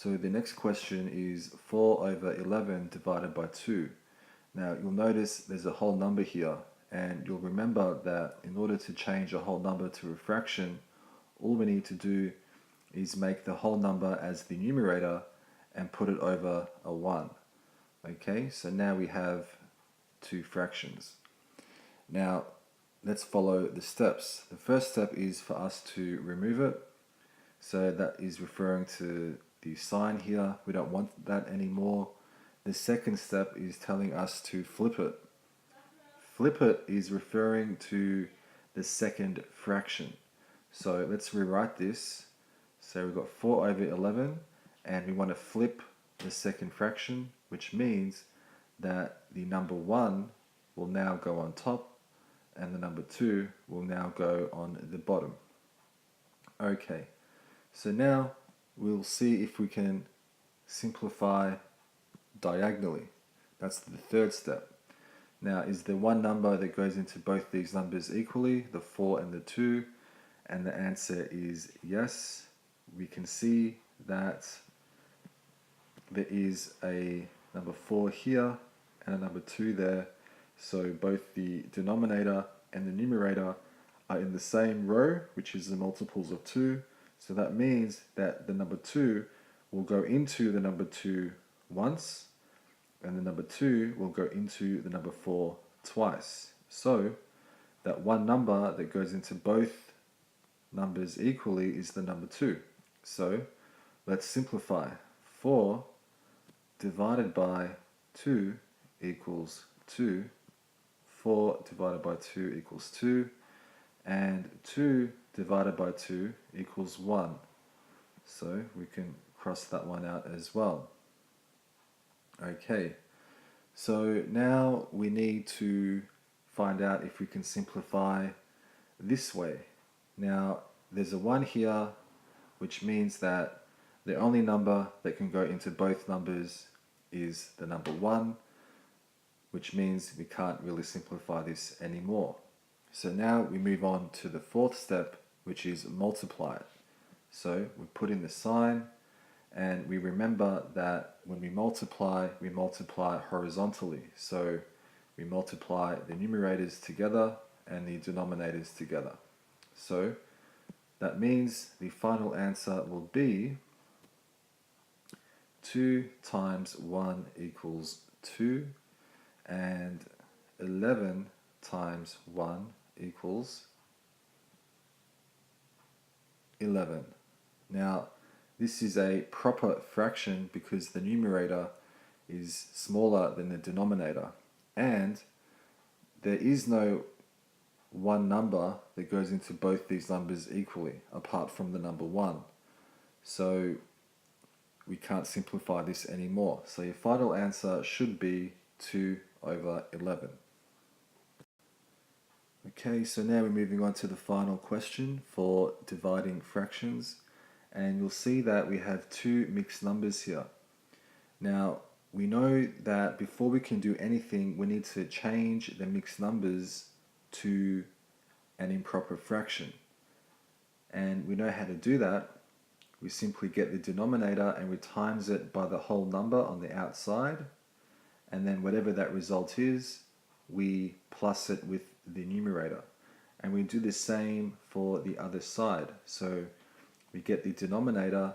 So the next question is 4 over 11 divided by 2. Now you'll notice there's a whole number here, and you'll remember that in order to change a whole number to a fraction, all we need to do is make the whole number as the numerator and put it over a 1. Okay, so now we have two fractions. Now let's follow the steps. The first step is for us to remove it. So that is referring to the sign here. We don't want that anymore. The second step is telling us to flip it. Flip it is referring to the second fraction. So let's rewrite this. So we've got 4 over 11, and we want to flip the second fraction, which means that the number 1 will now go on top, and the number 2 will now go on the bottom. Okay, so now we'll see if we can simplify diagonally. That's the third step. Now, is there one number that goes into both these numbers equally, the 4 and the 2? And the answer is yes. We can see that there is a number 4 here and a number 2 there. So both the denominator and the numerator are in the same row, which is the multiples of 2. So that means that the number 2 will go into the number 2 once, and the number 2 will go into the number 4 twice. So that one number that goes into both numbers equally is the number 2. So let's simplify. 4 divided by 2 equals 2. 4 divided by 2 equals 2. And 2 divided by 2 equals 1. So we can cross that one out as well. Okay, so now we need to find out if we can simplify this way. Now there's a 1 here, which means that the only number that can go into both numbers is the number 1, which means we can't really simplify this anymore. So now we move on to the fourth step, which is multiply it. So we put in the sign, and we remember that when we multiply horizontally. So we multiply the numerators together and the denominators together. So that means the final answer will be 2 times 1 equals 2, and 11 times 1 equals 11. Now, this is a proper fraction because the numerator is smaller than the denominator, and there is no one number that goes into both these numbers equally apart from the number 1. So we can't simplify this anymore. So your final answer should be 2 over 11. Okay, so now we're moving on to the final question for dividing fractions, and you'll see that we have two mixed numbers here. Now, we know that before we can do anything, we need to change the mixed numbers to an improper fraction. And we know how to do that. We simply get the denominator and we times it by the whole number on the outside, and then whatever that result is, we plus it with the numerator. And we do the same for the other side. So we get the denominator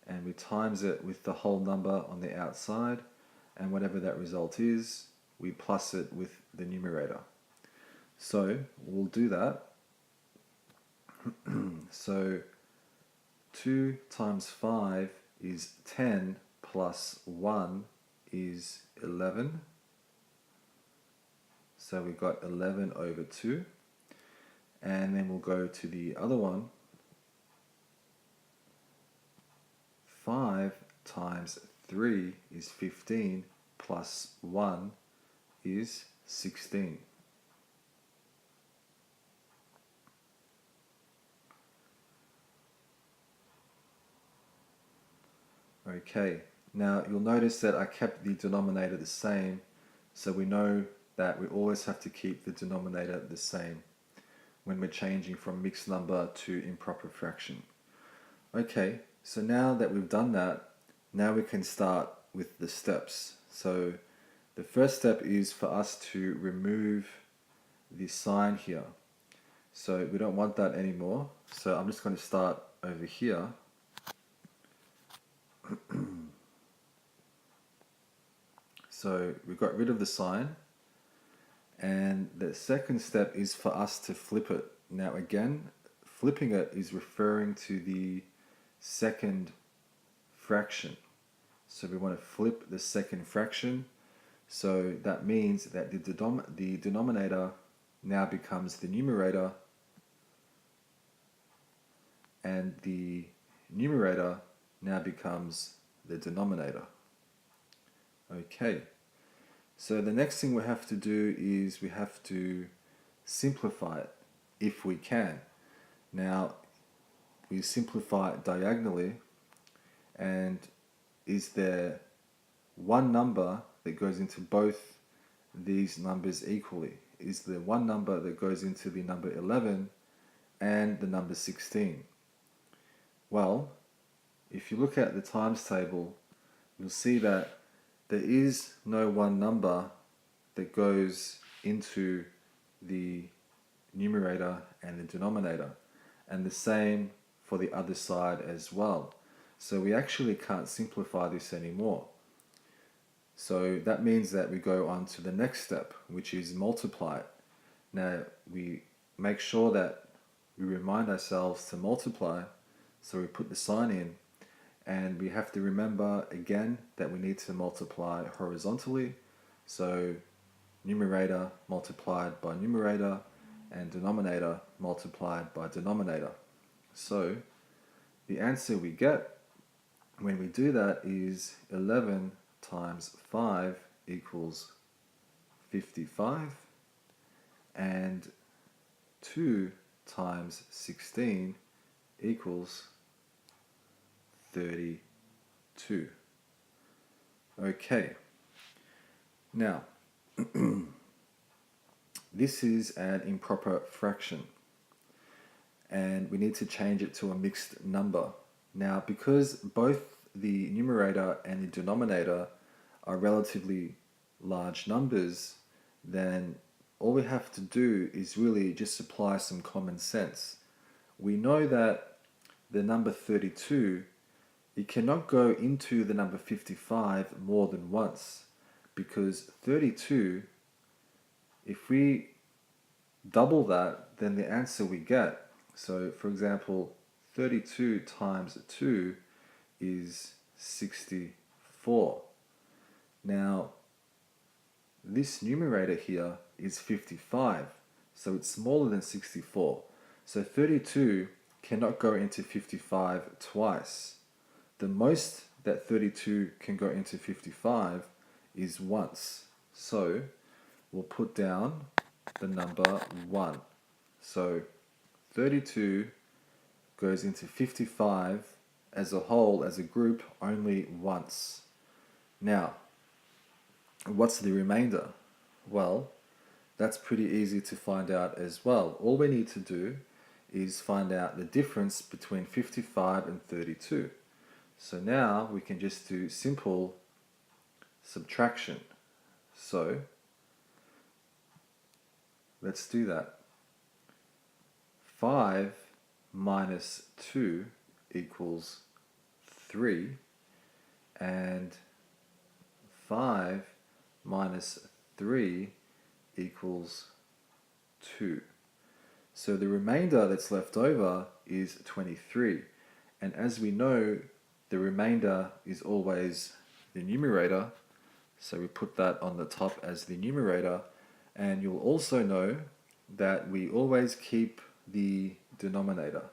and we times it with the whole number on the outside, and whatever that result is, we plus it with the numerator. So we'll do that. So 2 times 5 is 10 plus 1 is 11. So we've got 11 over 2. And then we'll go to the other one. 5 times 3 is 15 plus 1 is 16. Okay, now you'll notice that I kept the denominator the same, so we know that we always have to keep the denominator the same when we're changing from mixed number to improper fraction. Okay, so now that we've done that, now we can start with the steps. So the first step is for us to remove the sign here. So we don't want that anymore. So I'm just going to start over here. So we got rid of the sign. And the second step is for us to flip it. Now again, flipping it is referring to the second fraction. So we want to flip the second fraction. So that means that the denominator now becomes the numerator, and the numerator now becomes the denominator. Okay, so the next thing we have to do is we have to simplify it if we can. Now, we simplify it diagonally, and is there one number that goes into both these numbers equally? Is there one number that goes into the number 11 and the number 16? Well, if you look at the times table, you'll see that there is no one number that goes into the numerator and the denominator, and the same for the other side as well. So we actually can't simplify this anymore. So that means that we go on to the next step, which is multiply it. Now we make sure that we remind ourselves to multiply, so we put the sign in, and we have to remember again that we need to multiply horizontally. So numerator multiplied by numerator, and denominator multiplied by denominator. So the answer we get when we do that is 11 times 5 equals 55, and 2 times 16 equals 32. Okay, now this is an improper fraction, and we need to change it to a mixed number. Now, because both the numerator and the denominator are relatively large numbers, then all we have to do is really just apply some common sense. We know that the number 32, it cannot go into the number 55 more than once, because 32, if we double that, then the answer we get, so for example, 32 times 2 is 64. Now, this numerator here is 55, so it's smaller than 64. So 32 cannot go into 55 twice. The most that 32 can go into 55 is once. So we'll put down the number 1. So 32 goes into 55 as a whole, as a group, only once. Now, what's the remainder? Well, that's pretty easy to find out as well. All we need to do is find out the difference between 55 and 32. So now we can just do simple subtraction. So let's do that. 5 minus 2 equals 3, and 5 minus 3 equals 2. So the remainder that's left over is 23. And as we know, the remainder is always the numerator, so we put that on the top as the numerator. And you'll also know that we always keep the denominator.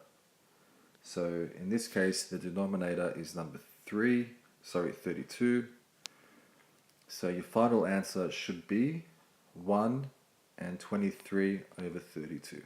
So in this case, the denominator is number 32. So your final answer should be 1 and 23 over 32.